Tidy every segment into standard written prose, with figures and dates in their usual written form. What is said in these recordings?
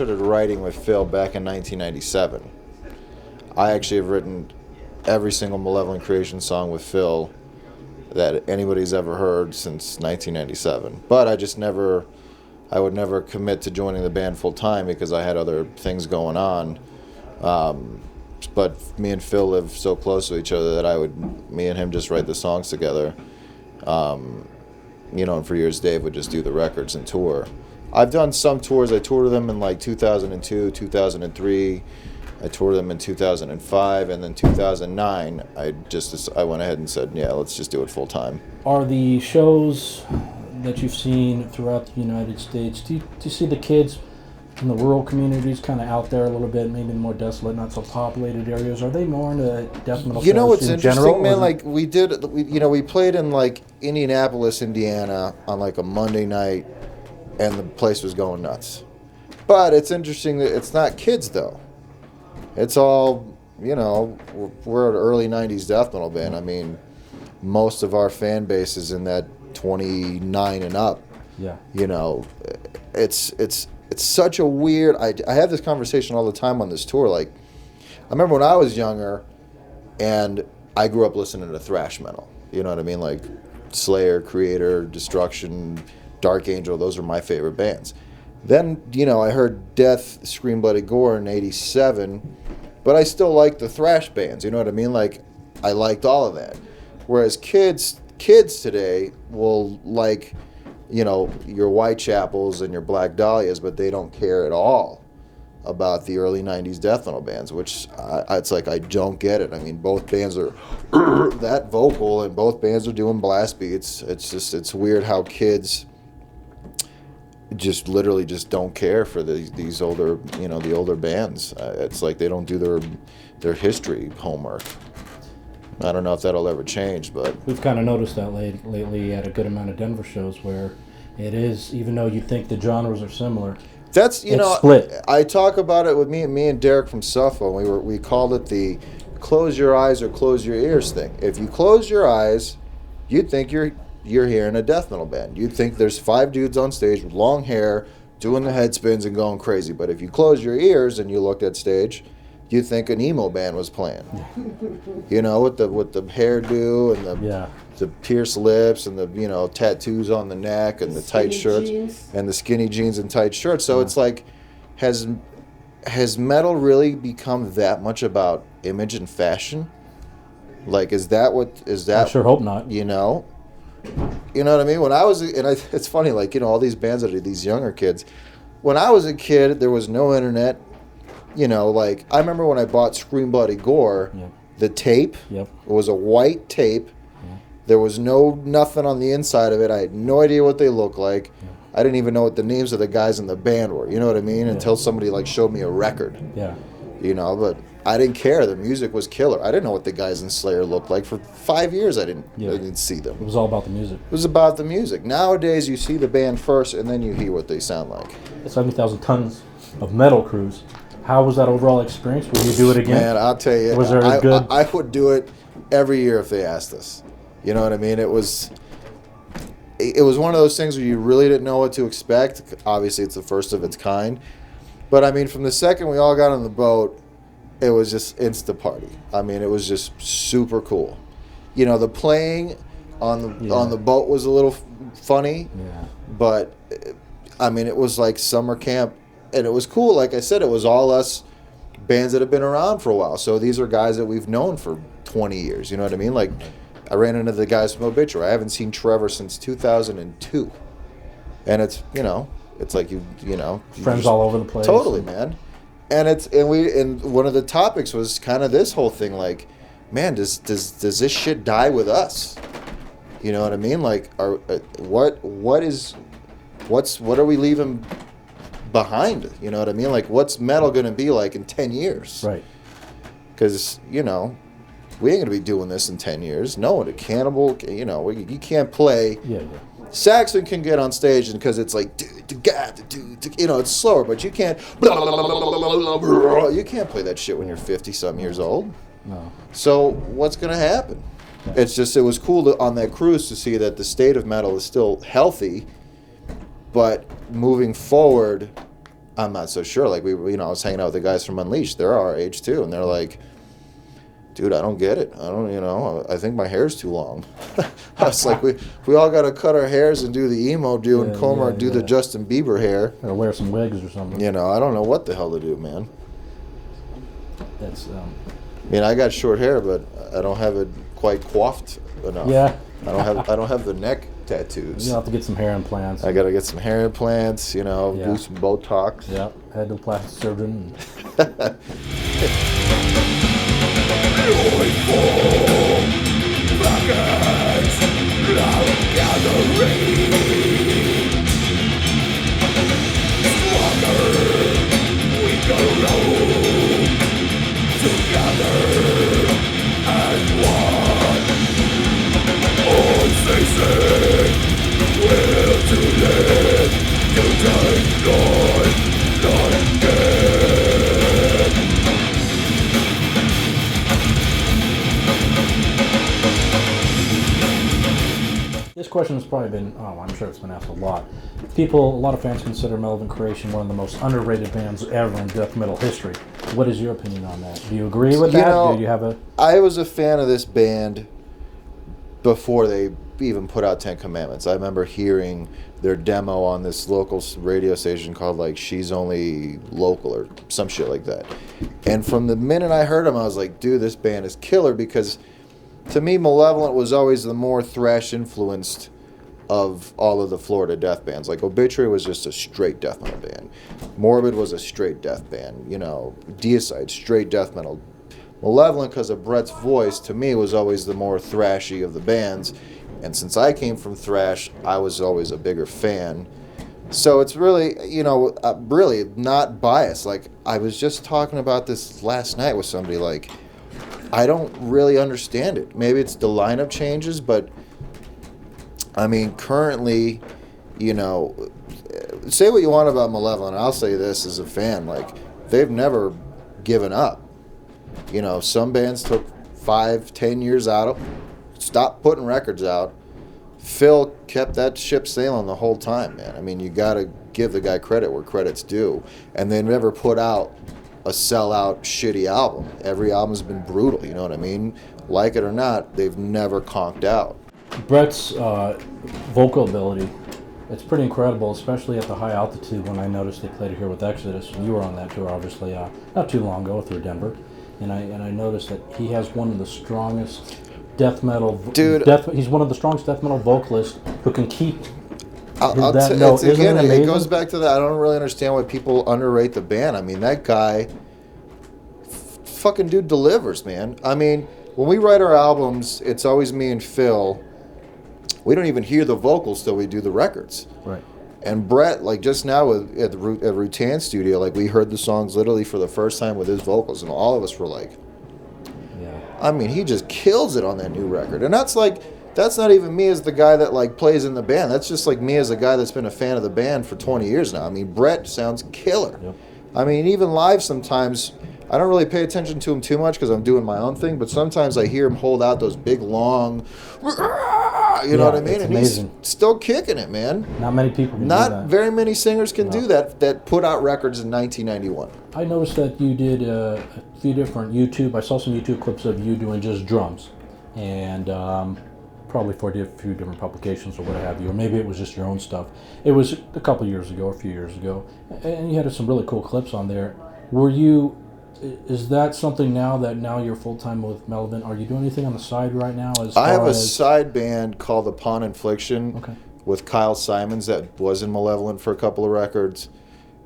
started writing with Phil back in 1997. I actually have written every single Malevolent Creation song with Phil that anybody's ever heard since 1997. But I would never commit to joining the band full time because I had other things going on. But me and Phil live so close to each other that me and him just write the songs together. And for years Dave would just do the records and tour. I've done some tours. I toured them in like 2002, 2003. I toured them in 2005, and then 2009, I went ahead and said, yeah, let's just do it full time. Are the shows that you've seen throughout the United States, do you see the kids in the rural communities kind of out there a little bit, maybe in more desolate, not so populated areas? Are they more into death metal? You know what's interesting, general, man? Like we played in like Indianapolis, Indiana on like a Monday night, and the place was going nuts. But it's interesting that it's not kids though. It's all, we're an early 90s death metal band. I mean, most of our fan base is in that 29 and up. Yeah. It's such a weird, I have this conversation all the time on this tour. Like, I remember when I was younger and I grew up listening to thrash metal. You know what I mean? Like Slayer, Creator, Destruction, Dark Angel, those are my favorite bands. Then, I heard Death, Scream, Bloody Gore in 87, but I still liked the thrash bands, you know what I mean? Like, I liked all of that. Whereas kids today will like, your Whitechapels and your Black Dahlias, but they don't care at all about the early 90s death metal bands, which it's like, I don't get it. I mean, both bands are that vocal, and both bands are doing blast beats. It's weird how kids just literally just don't care for these older, the older bands. It's like they don't do their history homework. I don't know if that'll ever change, but we've kind of noticed that lately at a good amount of Denver shows where it is, even though you think the genres are similar, that's split. I talk about it with me and Derek from Suffolk. We called it the close your eyes or close your ears thing. If you close your eyes, you'd think you're hearing a death metal band. You'd think there's 5 dudes on stage with long hair doing the head spins and going crazy. But if you close your ears and you looked at stage, you'd think an emo band was playing. With the hairdo and the pierced lips and the tattoos on the neck and the tight shirts and the skinny jeans and tight shirts. So it's like, has metal really become that much about image and fashion? Like, is that? I sure hope not. You know what I mean? It's funny, like, all these bands that are these younger kids. When I was a kid, there was no internet. Like, I remember when I bought Scream Bloody Gore, the tape, it was a white tape. There was nothing on the inside of it. I had no idea what they looked like. I didn't even know what the names of the guys in the band were, you know what I mean? Until somebody, like, showed me a record. Yeah. But I didn't care. The music was killer. I didn't know what the guys in Slayer looked like. For 5 years, I didn't see them. It was all about the music. It was about the music. Nowadays, you see the band first, and then you hear what they sound like. 70,000 tons of metal cruise. How was that overall experience? Would you do it again? Man, I'll tell you. Was there a good... I would do it every year if they asked us. You know what I mean? It was one of those things where you really didn't know what to expect. Obviously, it's the first of its kind. But, I mean, from the second we all got on the boat, it was just insta party. I mean, it was just super cool. The playing on the boat was a little funny. Yeah. But, I mean, it was like summer camp. And it was cool. Like I said, it was all us bands that have been around for a while. So these are guys that we've known for 20 years. You know what I mean? Like, I ran into the guys from Obituary. I haven't seen Trevor since 2002. And it's, it's like friends all over the place. Totally, man. And one of the topics was kind of this whole thing, like, man, does this shit die with us? You know what I mean? Like, what are we leaving behind? You know what I mean? Like, what's metal going to be like in 10 years? Right. Because, we ain't going to be doing this in 10 years. No one, a Cannibal, you can't play. Yeah. Saxon can get on stage because it's like, it's slower, but you can't, you can't play that shit when you're 50-something years old. No. So what's going to happen? Yeah. It's just, it was cool on that cruise to see that the state of metal is still healthy, but moving forward, I'm not so sure. Like, I was hanging out with the guys from Unleashed. They're our age too, and they're like, dude, I don't get it. I don't, I think my hair's too long. I was like, we all got to cut our hairs and do the emo and comb or do the Justin Bieber hair. Or wear some wigs or something. I don't know what the hell to do, man. That's. I got short hair, but I don't have it quite coiffed enough. Yeah. I don't have the neck tattoos. You'll have to get some hair implants. I gotta get some hair implants. Do some Botox. Yeah. Head to a plastic surgeon. This question has probably been, I'm sure it's been asked a lot. A lot of fans consider Malevolent Creation one of the most underrated bands ever in death metal history. What is your opinion on that? Do you agree with that? Do you have a... I was a fan of this band before they even put out 10 Commandments. I remember hearing their demo on this local radio station called like She's Only Local or some shit like that. And from the minute I heard them, I was like, dude, this band is killer, because to me, Malevolent was always the more thrash influenced of all of the Florida death bands. Like Obituary was just a straight death metal band. Morbid was a straight death band. Deicide, straight death metal. Malevolent, because of Brett's voice, to me was always the more thrashy of the bands. And since I came from thrash, I was always a bigger fan. So it's really, really not biased. Like, I was just talking about this last night with somebody, like, I don't really understand it. Maybe it's the lineup changes, but currently, say what you want about Malevolent. I'll say this as a fan, like, they've never given up. Some bands took 5-10 years out, stopped putting records out. Phil kept that ship sailing the whole time, man. You got to give the guy credit where credit's due. And they never put out a sellout shitty album. Every album's been brutal, you know what I mean? Like it or not, they've never conked out. Brett's vocal ability, it's pretty incredible, especially at the high altitude. When I noticed they played it here with Exodus, and you were on that tour, obviously, not too long ago through Denver, and I noticed that he has one of the strongest death metal... he's one of the strongest death metal vocalists who can keep... It goes back to that. I don't really understand why people underrate the band. That guy, fucking dude delivers, man. When we write our albums, it's always me and Phil. We don't even hear the vocals till we do the records. Right. And Brett, like just now at Rutan Studio, like we heard the songs literally for the first time with his vocals, and all of us were like, yeah. He just kills it on that new record. And that's not even me as the guy that like plays in the band. That's just like me as a guy that's been a fan of the band for 20 years now. Brett sounds killer. Yep. Even live sometimes, I don't really pay attention to him too much because I'm doing my own thing, but sometimes I hear him hold out those big, long, you know what I mean? And amazing. He's still kicking it, man. Not many people can do that. Not very many singers can do that put out records in 1991. I noticed that you did a few different I saw some YouTube clips of you doing just drums. And probably for a few different publications or what have you, or maybe it was just your own stuff. It was a couple years ago, a few years ago, and you had some really cool clips on there. Is that something now you're full-time with Malevolent? Are you doing anything on the side right now? I have a side band called Upon Infliction with Kyle Simons that was in Malevolent for a couple of records,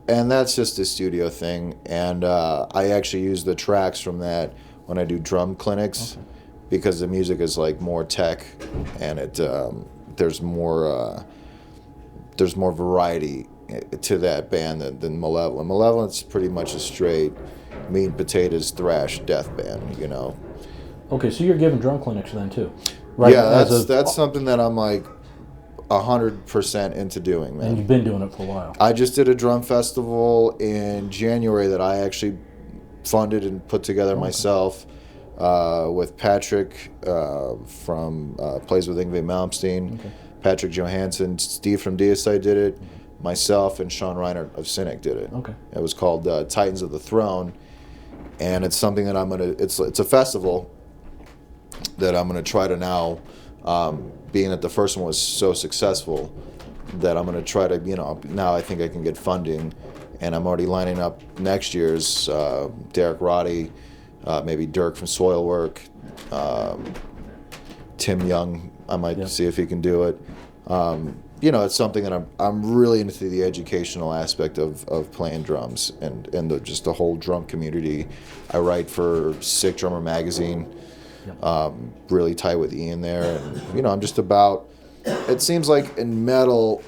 and that's just a studio thing, and I actually use the tracks from that when I do drum clinics. Okay. Because the music is like more tech, and there's more variety to that band than Malevolent. Malevolent's pretty much a straight meat and potatoes thrash death band, Okay, so you're giving drum clinics then too, right? Yeah, that's something that I'm like 100% into doing, man. And you've been doing it for a while. I just did a drum festival in January that I actually funded and put together myself. With Patrick from plays with Yngwie Malmsteen, Patrick Johansson, Steve from Deicide did it, myself and Sean Reiner of Cynic did it. Okay. It was called Titans of the Throne, and it's something that I'm gonna. It's a festival that I'm gonna try to now, being that the first one was so successful, that I'm gonna try to, now I think I can get funding, and I'm already lining up next year's Derek Roddy, maybe Dirk from Soilwork, Tim Young. I might see if he can do it. It's something that I'm really into the educational aspect of playing drums and just the whole drum community. I write for Sick Drummer magazine, really tight with Ian there, and I'm just about. It seems like in metal,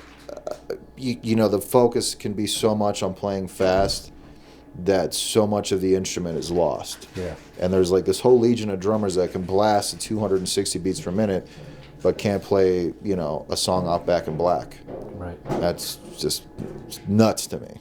the focus can be so much on playing fast that so much of the instrument is lost. Yeah. And there's like this whole legion of drummers that can blast at 260 beats per minute, but can't play, a song off Back in Black. Right. That's just nuts to me.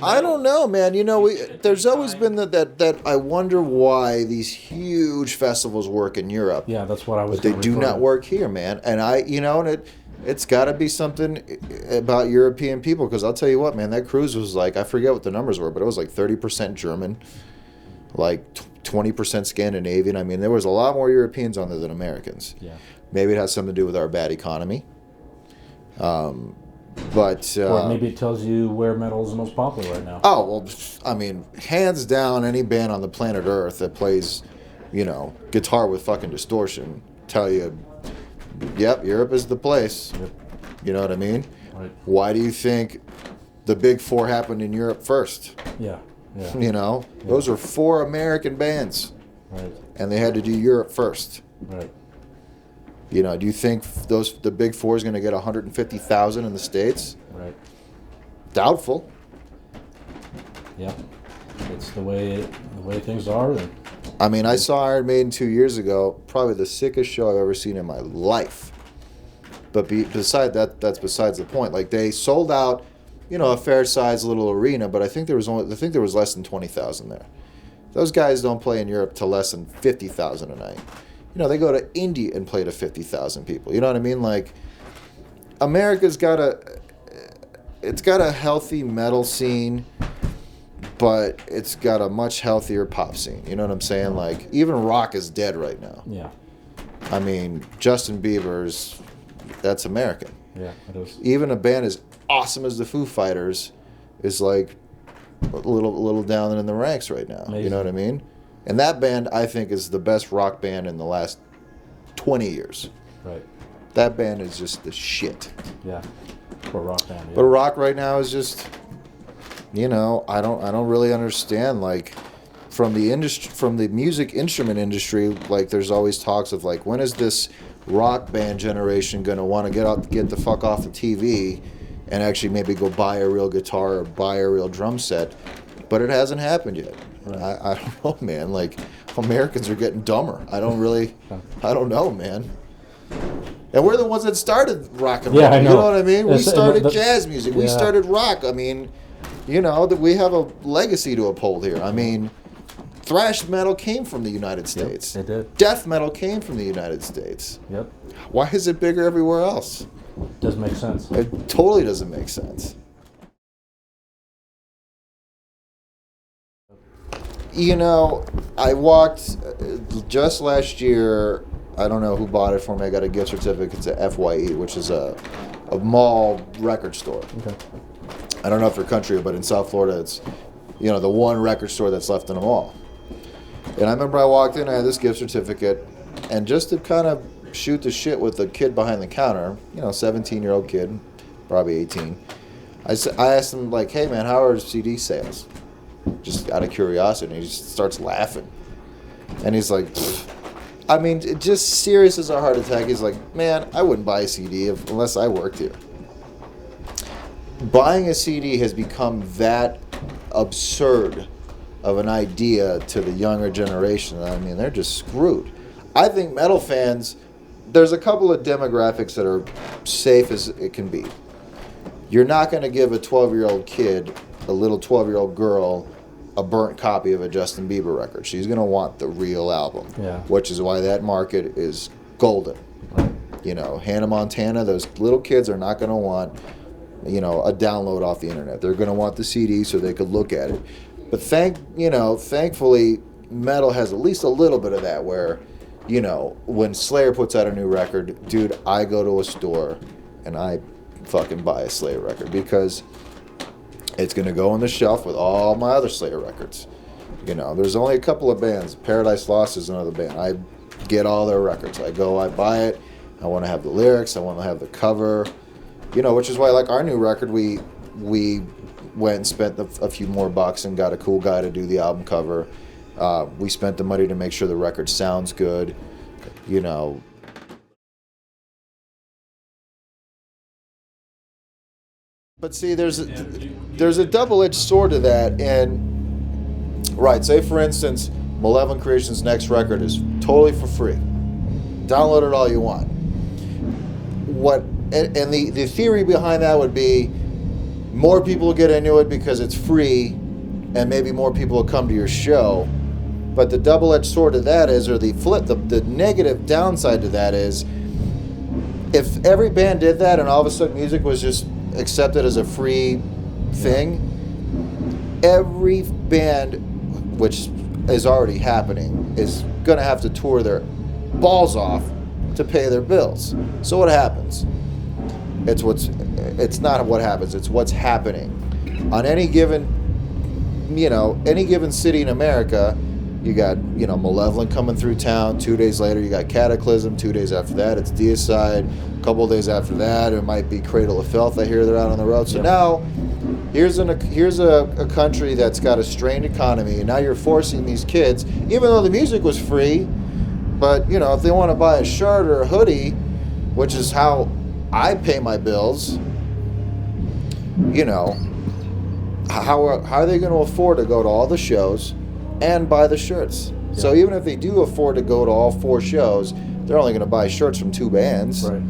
I don't know, man. There's always been that I wonder why these huge festivals work in Europe. Yeah, that's what I was. But they do not work here, man. And it's got to be something about European people, because I'll tell you what, man, that cruise was like, I forget what the numbers were, but it was like 30% German, like 20% Scandinavian. I mean, there was a lot more Europeans on there than Americans. Yeah. Maybe it has something to do with our bad economy. But or maybe it tells you where metal is the most popular right now. Oh, well, I mean, hands down, any band on the planet Earth that plays, guitar with fucking distortion, tell you, yep, Europe is the place. Yep. You know what I mean? Right. Why do you think the Big Four happened in Europe first? Yeah. Yeah. Those are 4 American bands. Right. And they had to do Europe first. Right. Do you think the Big Four is going to get 150,000 in the States? Right. Doubtful. Yeah. It's the way things are. I mean, I saw Iron Maiden 2 years ago. Probably the sickest show I've ever seen in my life. But beside that, that's besides the point. Like, they sold out, a fair-sized little arena, but I think there was less than 20,000 there. Those guys don't play in Europe to less than 50,000 a night. They go to India and play to 50,000 people. You know what I mean? Like, America's got a healthy metal scene, but it's got a much healthier pop scene. You know what I'm saying? Like, even rock is dead right now. Yeah. I mean, Justin Bieber's, that's American. Yeah, it is. Even a band as awesome as the Foo Fighters is like a little down in the ranks right now. Amazing. You know what I mean? And that band, I think, is the best rock band in the last 20 years. Right. That band is just the shit. Yeah. For a rock band. Yeah. But rock right now is just, I don't really understand. Like, from the music instrument industry, like, there's always talks of like, when is this rock band generation gonna want to get the fuck off the TV and actually maybe go buy a real guitar or buy a real drum set? But it hasn't happened yet. Right. I don't know, man. Like, Americans are getting dumber. I don't know, man. And we're the ones that started rock and roll. I know. You know what I mean? We started the jazz music. We started rock. I mean, that we have a legacy to uphold here. I mean, thrash metal came from the United States. Yep, it did. Death metal came from the United States. Yep. Why is it bigger everywhere else? Doesn't make sense. It totally doesn't make sense. I walked just last year. I don't know who bought it for me. I got a gift certificate to FYE, which is a mall record store. Okay. I don't know if your country, but in South Florida, it's the one record store that's left in a mall. And I remember I walked in, I had this gift certificate, and just to kind of shoot the shit with the kid behind the counter, 17-year-old kid, probably 18. I asked him, like, hey man, how are CD sales? just out of curiosity. And he just starts laughing. And he's like, pfft. I mean, just serious as a heart attack. He's like, man, I wouldn't buy a CD unless I worked here. Buying a CD has become that absurd of an idea to the younger generation. I mean, they're just screwed. I think metal fans, there's a couple of demographics that are safe as it can be. You're not going to give a 12-year-old kid, a little 12-year-old girl, a burnt copy of a Justin Bieber record. She's going to want the real album, which is why that market is golden. Right. You know, Hannah Montana, those little kids are not going to want, you know, a download off the internet. They're going to want the CD so they could look at it. But thankfully, metal has at least a little bit of that where, you know, when Slayer puts out a new record, dude, I go to a store and I fucking buy a Slayer record because it's going to go on the shelf with all my other Slayer records. You know, there's only a couple of bands. Paradise Lost is another band. I get all their records. I buy it. I want to have the lyrics. I want to have the cover. You know, which is why, like, our new record, we went and spent a few more bucks and got a cool guy to do the album cover. We spent the money to make sure the record sounds good. You know. But see, there's a double-edged sword to that, and right, say for instance, Malevolent Creation's next record is totally for free. Download it all you want. And the theory behind that would be more people will get into it because it's free, and maybe more people will come to your show. But the double-edged sword to that is, or the negative downside to that is, if every band did that and all of a sudden music was just accepted as a free thing, every band, which is already happening, is going to have to tour their balls off to pay their bills. So what happens? It's not what happens, it's what's happening. On any given city in America, you got, you know, Malevolent coming through town. 2 days later, you got Cataclysm. 2 days after that, it's Deicide. A couple of days after that, it might be Cradle of Filth. I hear they're out on the road. So now, here's a country that's got a strained economy, and now you're forcing these kids, even though the music was free, but, you know, if they want to buy a shirt or a hoodie, which is how I pay my bills, you know, how are they going to afford to go to all the shows and buy the shirts? Yeah. So even if they do afford to go to all 4 shows, they're only going to buy shirts from 2 bands. Right.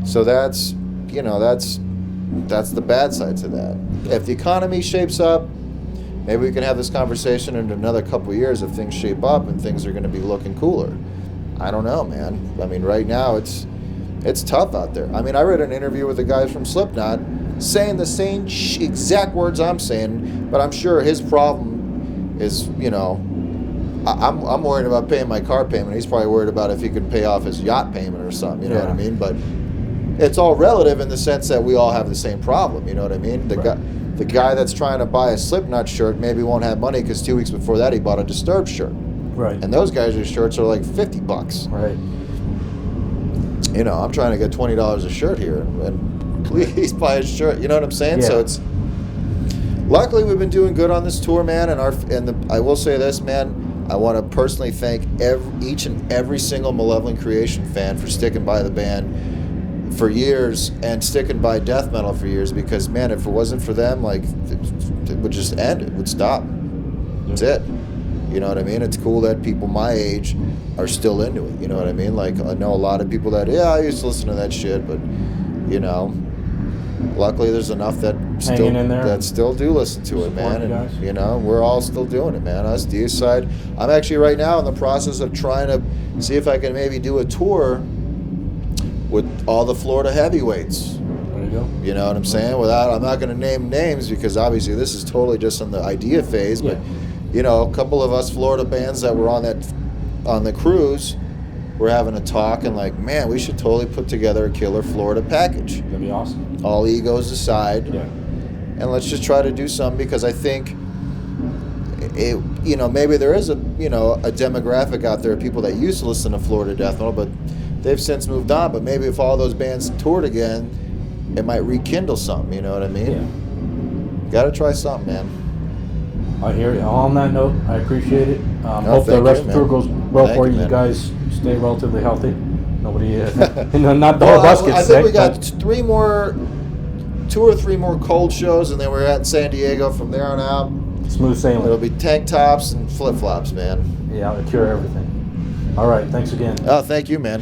So that's the bad side to that. If the economy shapes up, maybe we can have this conversation in another couple of years if things shape up and things are going to be looking cooler. I don't know, man. I mean, right now it's tough out there. I mean, I read an interview with the guys from Slipknot saying the same exact words I'm saying, but I'm sure his problem is, you know, I'm worried about paying my car payment. He's probably worried about if he can pay off his yacht payment or something, you know what I mean? But it's all relative in the sense that we all have the same problem, you know what I mean? The guy that's trying to buy a Slipknot shirt maybe won't have money because 2 weeks before that he bought a Disturbed shirt. Right. And those guys' shirts are like $50. Right. You know, I'm trying to get $20 a shirt here, and please buy a shirt. You know what I'm saying? Yeah. So it's. Luckily, we've been doing good on this tour, man. I will say this, man. I want to personally thank each and every single Malevolent Creation fan for sticking by the band for years and sticking by death metal for years. Because, man, if it wasn't for them, like, it would just end. It would stop. That's it. You know what I mean? It's cool that people my age are still into it. You know what I mean? Like, I know a lot of people that, I used to listen to that shit, but, you know, luckily there's enough that still do listen to it, man. And, you know, we're all still doing it, man. Us, Deicide. I'm actually right now in the process of trying to see if I can maybe do a tour with all the Florida heavyweights. There you go. You know what I'm saying? I'm not going to name names because obviously this is totally just in the idea phase, but... You know, a couple of us Florida bands that were on the cruise were having a talk and like, man, we should totally put together a killer Florida package. That'd be awesome. All egos aside. Yeah. And let's just try to do something because I think maybe there is a demographic out there of people that used to listen to Florida death metal, but they've since moved on. But maybe if all those bands toured again, it might rekindle something, you know what I mean? Yeah. Gotta try something, man. I hear you. On that note, I appreciate it. Oh, Hope the thank rest you, of the tour man. goes well Thank for you, you. You man. guys stay relatively healthy. Nobody, not the whole Well, bus I gets think sick. we got but 2 or 3 more cold shows, and then we're at San Diego from there on out. smooth sailing. It'll be tank tops and flip flops, man. Yeah, it'll cure everything. All right, thanks again. Oh, thank you, man.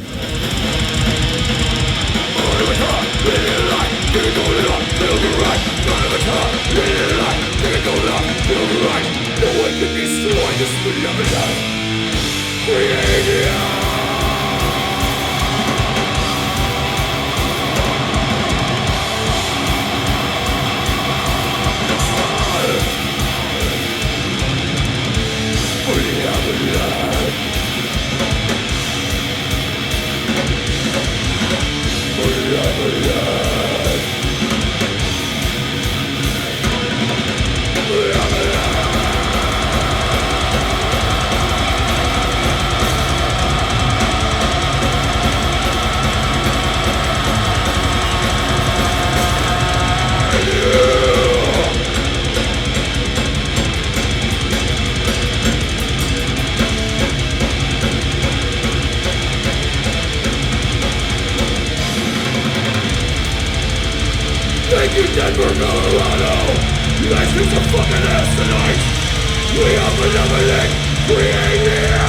Thank you, Denver, Colorado. You guys kicked some fucking ass tonight. We are Malevolent Creation.